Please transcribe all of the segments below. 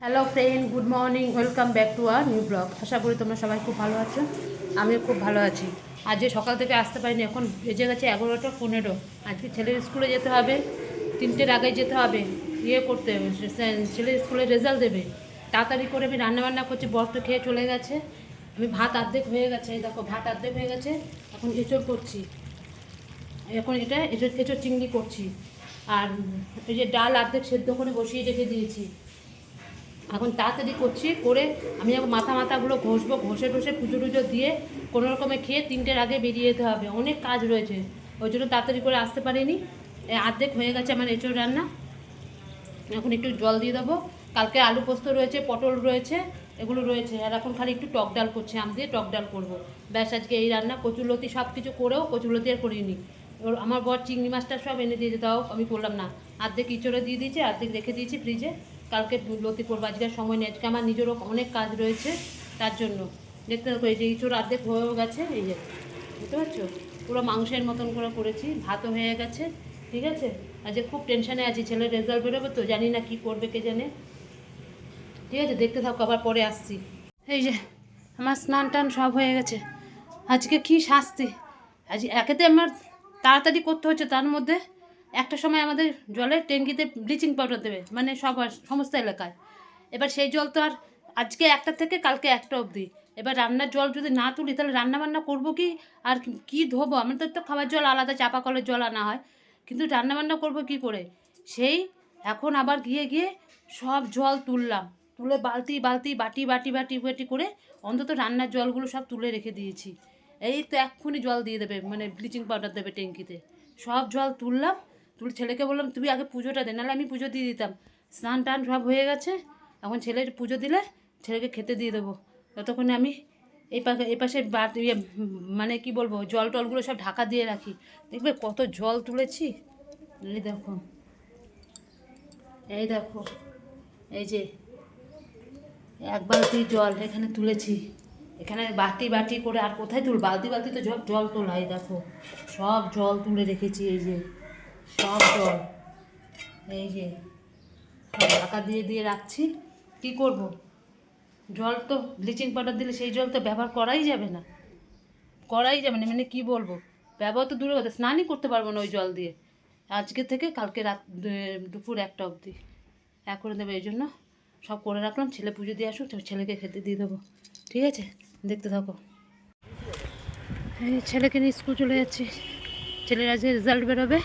Hello friend, good morning, welcome back to our new blog. আশা করি তোমরা সবাই খুব ভালো আছো। আমিও খুব ভালো আছি। আজকে সকাল থেকে আসতে পারিনি, এখন বেজে গেছে 11টা 15। আজকে ছেলের স্কুলে যেতে হবে, 3টের আগে যেতে হবে, করতে হবে, ছেলের স্কুলে রেজাল্ট দেবে। তাড়াতাড়ি করে আমি রান্নাবান্না করছি, বর তো খেয়ে চলে গেছে। আমি ভাত অর্ধেক হয়ে গেছে, এই দেখো ভাত অর্ধেক হয়ে গেছে। এখন এঁচড় করছি, এখন এটা এঁচড় চিংড়ি করছি। আর এই যে ডাল অর্ধেক সেদ্ধ করে বসিয়ে রেখে দিয়েছি। এখন তাড়াতাড়ি করছি, করে আমি এখন মাথাগুলো ঘষবো, ঘষে টষে পুজো টুজো দিয়ে কোনো রকমে খেয়ে 3টের আগে বেরিয়ে যেতে হবে। অনেক কাজ রয়েছে, ওই জন্য তাড়াতাড়ি করে আসতে পারিনি। অর্ধেক হয়ে গেছে আমার এঁচড় রান্না। এখন একটু জল দিয়ে দেবো। কালকে আলু পোস্ত রয়েছে, পটল রয়েছে, এগুলো রয়েছে। আর এখন খালি একটু টক ডাল করছি, আম দিয়ে টক ডাল করবো। ব্যাস, আজকে এই রান্না। কচুরলতি সব কিছু করেও কচুরলতি আর করিনি। আমার বর চিংড়ি মাছটা সব এনে দিয়েছে, তাও আমি করলাম না। অর্ধেক ইঁচড়ে দিয়ে দিয়েছি, অর্ধেক রেখে দিয়েছি ফ্রিজে। কালকে লতি করবো, আজকে সময় নেই। আজকে আমার নিজেরও অনেক কাজ রয়েছে, তার জন্য। দেখতে থাকো, এই যে ইঁচড় অর্ধেক হয়েও গেছে, এই যে বুঝতে পারছো, পুরো মাংসের মতন করে করেছি। ভাতও হয়ে গেছে, ঠিক আছে। আজকে খুব টেনশানে আছি, ছেলের রেজাল্ট বেরোবে তো, জানি না কি করবে কে জানে। ঠিক আছে, দেখতে থাকো, আবার পরে আসছি। এই যে আমার স্নান টান সব হয়ে গেছে। আজকে কি শাস্তি! আজ একেতে আমার তাড়াতাড়ি করতে হচ্ছে, তার মধ্যে একটা সময় আমাদের জলের ট্যাঙ্কিতে ব্লিচিং পাউডার দেবে, মানে সমস্ত এলাকায়। এবার সেই জল তো আর আজকে একটা থেকে কালকে একটা অবধি। এবার রান্নার জল যদি না তুলি, তাহলে রান্না বান্না করবো কি? আর কি ধোবো? আমাদের তো খাবার জল আলাদা, চাপা কলের জল আনা হয়, কিন্তু রান্না বান্না করবো কি করে? সেই এখন আবার গিয়ে গিয়ে সব জল তুললাম, তুলে বালতি বালতি বাটি বাটি বাটি বাটি করে অন্তত রান্নার জলগুলো সব তুলে রেখে দিয়েছি। এই তো এক্ষুনি জল দিয়ে দেবে, মানে ব্লিচিং পাউডার দেবে ট্যাঙ্কিতে। সব জল তুললাম, তুলে ছেলেকে বললাম তুমি আগে পুজোটা দে, নাহলে আমি পুজো দিয়ে দিতাম। স্নান টান সব হয়ে গেছে, এখন ছেলের পুজো দিলে ছেলেকে খেতে দিয়ে দেবো। ততক্ষণে আমি এই পাশে মানে কি বলবো, জল টলগুলো সব ঢাকা দিয়ে রাখি। দেখবে কত জল তুলেছি। এই দেখো, এই দেখো, এই যে 1 বালতি জল এখানে তুলেছি। এখানে বাটি বাটি করে আর কোথায় তুল, বালতি বালতি তো সব জল তোলা। এই দেখো সব জল তুলে রেখেছি, এই যে সব জল, এই যে সব ঢাকা দিয়ে দিয়ে রাখছি। কি করব, জল তো ব্লিচিং পাউডার দিলে সেই জল তো ব্যবহার করাই যাবে না, মানে কি বলবো, ব্যবহার তো দূরে কথা, স্নানই করতে পারবো না ওই জল দিয়ে। আজকে থেকে কালকে রাত দুপুর 1টা অবধি করে দেবে। এই জন্য সব করে রাখলাম, ছেলে পুজো দিয়ে আসুক, ছেলেকে খেতে দিয়ে দেবো। ঠিক আছে, দেখতে থাকো। এই ছেলেকে নিয়ে স্কুল চলে যাচ্ছি। ছেলের আজকে রেজাল্ট বেরোবে,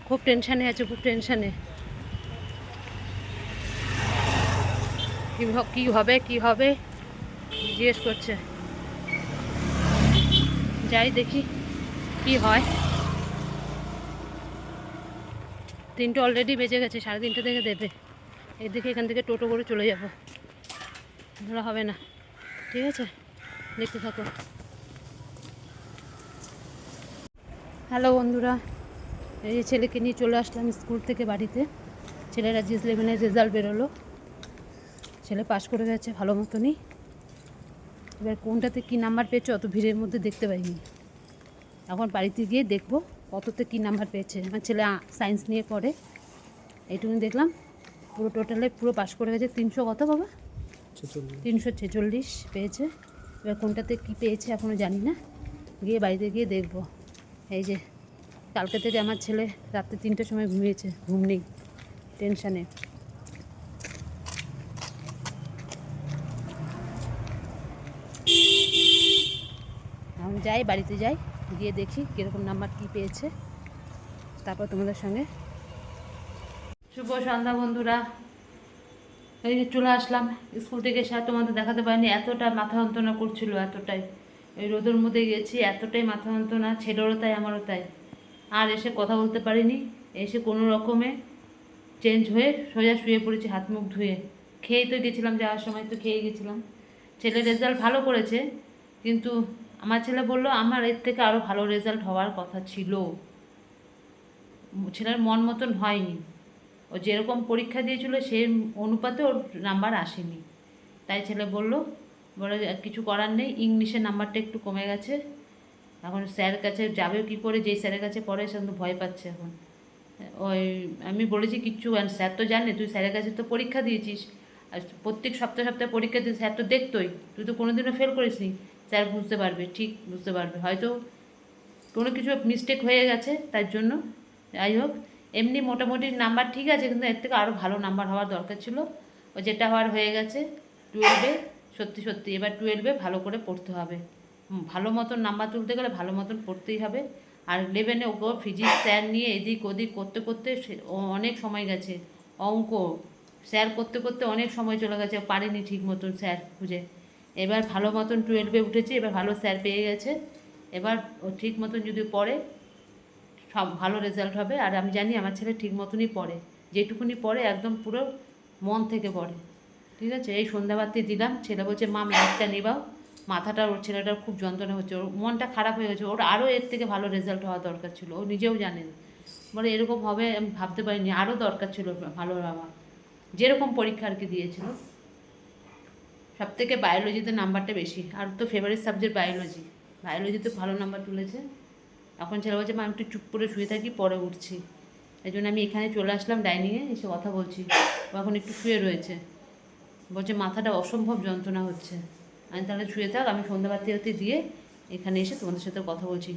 খুব টেনশানে আছে, খুব টেনশানে। কী হবে কী হবে জিজ্ঞেস করছে। যাই দেখি কি হয়। 3টে অলরেডি বেজে গেছে, 3:30 থেকে দেবে। এদিকে এখান থেকে টোটো করে চলে যাব, ধরা হবে না। ঠিক আছে, দেখতে থাকো। হ্যালো বন্ধুরা, এই যে ছেলেকে নিয়ে চলে আসলাম স্কুল থেকে বাড়িতে। ছেলের আজ 11-এর রেজাল্ট বেরোলো, ছেলে পাস করে গেছে ভালো মতনই। এবার কোনটাতে কী নাম্বার পেয়েছে অত ভিড়ের মধ্যে দেখতে পাইনি, এখন বাড়িতে গিয়ে দেখবো কততে কী নাম্বার পেয়েছে। আমার ছেলে সায়েন্স নিয়ে পড়ে, এইটুকু দেখলাম। পুরো টোটালে পুরো পাস করে গেছে। 300 কত বাবা? 346 পেয়েছে। এবার কোনটাতে কী পেয়েছে এখনও জানি না, গিয়ে বাড়িতে গিয়ে দেখবো। এই যে কালকে থেকে আমার ছেলে রাত্রে 3টের সময় ঘুমিয়েছে, ঘুম নেই, টেনশানে। আমি যাই, বাড়িতে যাই, গিয়ে দেখি কীরকম নাম্বার কী পেয়েছে, তারপর তোমাদের সঙ্গে। শুভ সন্ধ্যা বন্ধুরা, এই যে চলে আসলাম স্কুল থেকে এসে। আর তোমাদের দেখাতে পারিনি, এতটা মাথা যন্ত্রণা করছিল, এতটাই এই রোদের মধ্যে গেছি, এতটাই মাথা যন্ত্রণা, ছেলেরও তাই আমারও তাই। আর এসে কথা বলতে পারিনি, এসে কোনো রকমে চেঞ্জ হয়ে সোজা শুয়ে পড়েছি, হাত মুখ ধুয়ে। খেয়েই তো গেছিলাম, যাওয়ার সময় তো খেয়ে গেছিলাম। ছেলের রেজাল্ট ভালো করেছে, কিন্তু আমার ছেলে বলল আমার এর থেকে আরও ভালো রেজাল্ট হওয়ার কথা ছিল। ছেলের মন মতন হয়নি, ও যেরকম পরীক্ষা দিয়েছিল সেই অনুপাতে ওর নাম্বার আসেনি। তাই ছেলে বলে কিছু করার নেই, ইংলিশের নাম্বারটা একটু কমে গেছে। এখন স্যার কাছে যাবে কী করে, যেই স্যারের কাছে পড়ে সে কিন্তু ভয় পাচ্ছে এখন। ওই আমি বলেছি কিচ্ছু, স্যার তো জানে তুই স্যারের কাছে তো পরীক্ষা দিয়েছিস, আর প্রত্যেক সপ্তাহে সপ্তাহে পরীক্ষা দিয়ে স্যার তো দেখতোই, তুই তো কোনোদিনও ফেল করিসনি, স্যার বুঝতে পারবে, ঠিক বুঝতে পারবে, হয়তো কোনো কিছু মিস্টেক হয়ে গেছে তার জন্য। যাই হোক, এমনি মোটামুটি নাম্বার ঠিক আছে, কিন্তু এর থেকে আরও ভালো নাম্বার হওয়ার দরকার ছিল। ও যেটা হওয়ার হয়ে গেছে 12-এ, সত্যি সত্যি এবার 12-এ ভালো করে পড়তে হবে। ভালো মতন নাম্বার তুলতে গেলে ভালো মতন পড়তেই হবে। আর 11-এ ওকে ফিজিক্স স্যার নিয়ে এদিক ওদিক করতে করতে অনেক সময় গেছে। অঙ্ক স্যার করতে করতে অনেক সময় চলে গেছে, পারেনি ঠিক মতন স্যার খুঁজে। এবার ভালো মতন 12-এ উঠেছে, এবার ভালো স্যার পেয়ে গেছে। এবার ও ঠিক মতন যদি পড়ে সব ভালো রেজাল্ট হবে। আর আমি জানি আমার ছেলে ঠিক মতনই পড়ে, যেটুকুনি পড়ে একদম পুরো মন থেকে পড়ে। ঠিক আছে, এই সন্ধ্যাবাতি দিলাম, ছেলে বলছে মা ম্যাথটা নিবাও। মাথাটা ওর ছেলেটার খুব যন্ত্রণা হচ্ছে, ওর মনটা খারাপ হয়ে গেছে, ওর আরও এর থেকে ভালো রেজাল্ট হওয়া দরকার ছিল, ও নিজেও জানেন। বলে এরকম হবে আমি ভাবতে পারিনি, আরও দরকার ছিল ভালো হওয়া, যেরকম পরীক্ষা আর কি দিয়েছিল। সব থেকে বায়োলজিতে নাম্বারটা বেশি, আর তো ফেভারিট সাবজেক্ট বায়োলজি, বায়োলজিতে ভালো নাম্বার তুলেছে। এখন ছেলে বলছে মা একটু চুপ করে শুয়ে থাকি, পরে উঠছি। এই জন্য আমি এখানে চলে আসলাম ডাইনিংয়ে, এসে কথা বলছি। ও এখন একটু শুয়ে রয়েছে, বলছে মাথাটা অসম্ভব যন্ত্রণা হচ্ছে। আমি তাহলে শুয়ে থাক, আমি সন্ধ্যাবাতি দিয়ে এখানে এসে তোমাদের সাথে কথা বলছি,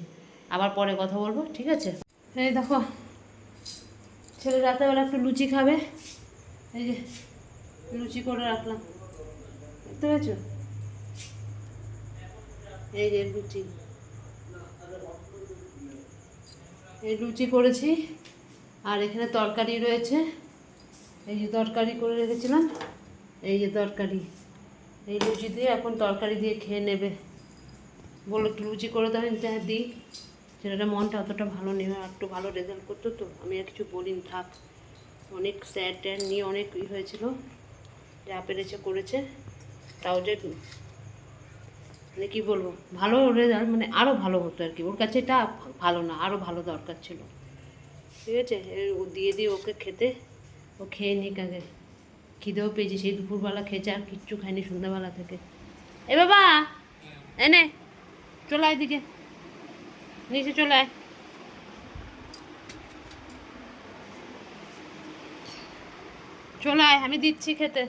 আবার পরে কথা বলবো, ঠিক আছে? এই দেখো, ছেলে রাতেবেলা একটু লুচি খাবে, এই যে লুচি করে রাখলাম, দেখতে পাচ্ছ? এই যে লুচি, এই লুচি করেছি। আর এখানে তরকারি রয়েছে, এই যে তরকারি করে রেখেছিলাম, এই যে তরকারি, এই লুচি দিয়ে এখন তরকারি দিয়ে খেয়ে নেবে। বললো একটু লুচি করে দেবেন, দিই। ছেলেটা মনটা অতটা ভালো নেই, আর একটু ভালো রেজাল্ট করতো তো আমি আর কিছু বলিনি, থাক। অনেক স্যার ট্যার নিয়ে অনেক হয়েছিল, যা পেরেছে করেছে। তাও যে মানে কী বলবো, ভালো রেজাল্ট মানে আরও ভালো হতো আর কি, ওর কাছে এটা ভালো না, আরও ভালো দরকার ছিল। ঠিক আছে, ও দিয়ে ওকে খেতে, ও খেয়ে নিক আগে, খিদেও পেয়েছি, সেই দুপুরবেলা খেয়েছে, আর কিচ্ছু খায়নি সন্ধ্যাবেলা থেকে। এ বাবা এনে চলে আয়, দিকে নিচে চলে আয়, চলে আয়, আমি দিচ্ছি খেতে।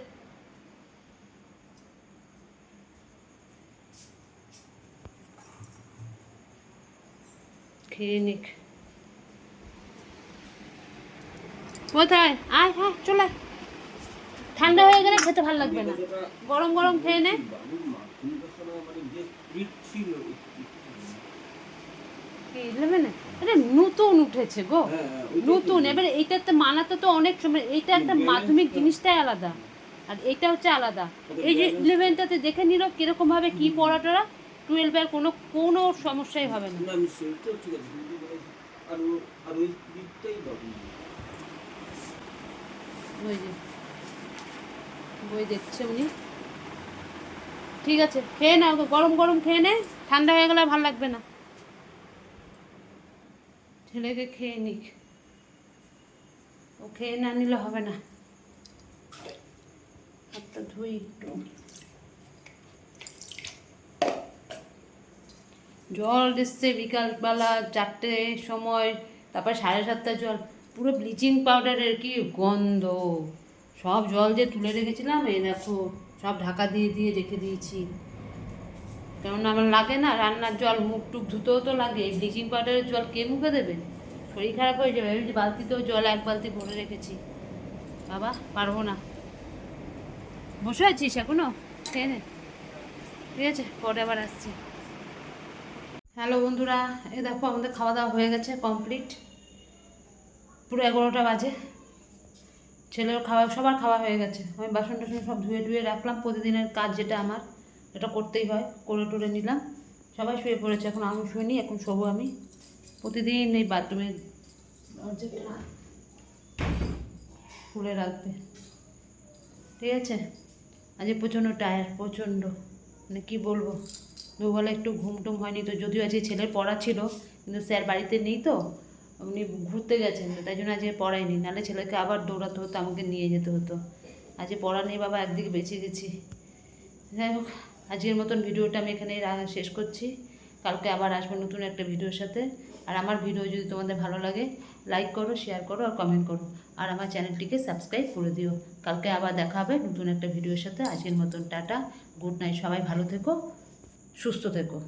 খেয়ে নিক, কোথায় আয়, হ্যাঁ চলে আয়, ঠান্ডা হয়ে গেলে খেতে ভালো লাগবে না, গরম গরম খেয়ে নে। আরে নতুন উঠেছে গো, নতুন, এবারে এইটাতে মানাতে তো অনেক সময়, এইটা একটা মাধ্যমিক জিনিসটাই আলাদা, আর এটা হচ্ছে আলাদা। এই যে 11টাতে দেখে নিল কিরকম ভাবে কি পড়াটা, 12 এর কোনো কোনো সমস্যাই হবে না। ওই যে বই দেখছে উনি, ঠিক আছে খেয়ে নাও, গরম গরম খেয়ে নে, ঠান্ডা হয়ে গেলে ভালো লাগবে না। ছেলেকে খেয়ে নিক, ও খেয়ে না নিলে হবে না। হাতটা ধুই একটু, জল এসছে বিকালবেলা 4টের সময়, তারপর 7:30 জল, পুরো ব্লিচিং পাউডারের কি গন্ধ। সব জল যে তুলে রেখেছিলাম, এই দেখো সব ঢাকা দিয়ে দিয়ে রেখে দিয়েছি, কেননা আমার লাগে না রান্নার জল, মুখ টুক ধুতেও তো লাগে, এই ব্লিচিং পাউডারের জল কে মুখে দেবে, শরীর খারাপ হয়ে যাবে। আমি যে বালতিতেও জল 1 বালতি ভরে রেখেছি, বাবা পারবো না। বসে আছিস এখনো, খেয়ে নে, ঠিক আছে পরে আবার আসছি। হ্যালো বন্ধুরা, এই দেখো আমাদের খাওয়া দাওয়া হয়ে গেছে কমপ্লিট, পুরো 11টা বাজে। ছেলের খাওয়া, সবার খাওয়া হয়ে গেছে, আমি বাসন টাসন সব ধুয়ে রাখলাম, প্রতিদিনের কাজ যেটা আমার, এটা করতেই হয়, করে টুরে নিলাম। সবাই শুয়ে পড়েছে, এখন আমি শুইনি, এখন শোবো আমি। প্রতিদিন এই বাথরুমে খুলে রাখবে, ঠিক আছে? আজ প্রচণ্ড টায়ার্ড, প্রচণ্ড, মানে কী বলবো, দুবেলা একটু ঘুম টুম হয়নি তো, যদিও আজকে ছেলের পড়া ছিল, কিন্তু স্যার বাড়িতে নেই তো, উনি ঘুরতে গেছেন, তাই জন্য আজকে পড়ায়নি, নাহলে ছেলেকে আবার দৌড়াতে হতো, আমাকে নিয়ে যেতে হতো। আজকে পড়া নেই বাবা, একদিকে বেঁচে গেছি। যাই হোক, আজকের মতন ভিডিওটা আমি এখানেই শেষ করছি, কালকে আবার আসবো নতুন একটা ভিডিওর সাথে। আর আমার ভিডিও যদি তোমাদের ভালো লাগে, লাইক করো, শেয়ার করো আর কমেন্ট করো। আর আমার চ্যানেলটিকে সাবস্ক্রাইব করে দিও। কালকে আবার দেখা হবে নতুন একটা ভিডিওর সাথে। আজকের মতন টাটা, গুড নাইট, সবাই ভালো থেকো, সুস্থ থেকো।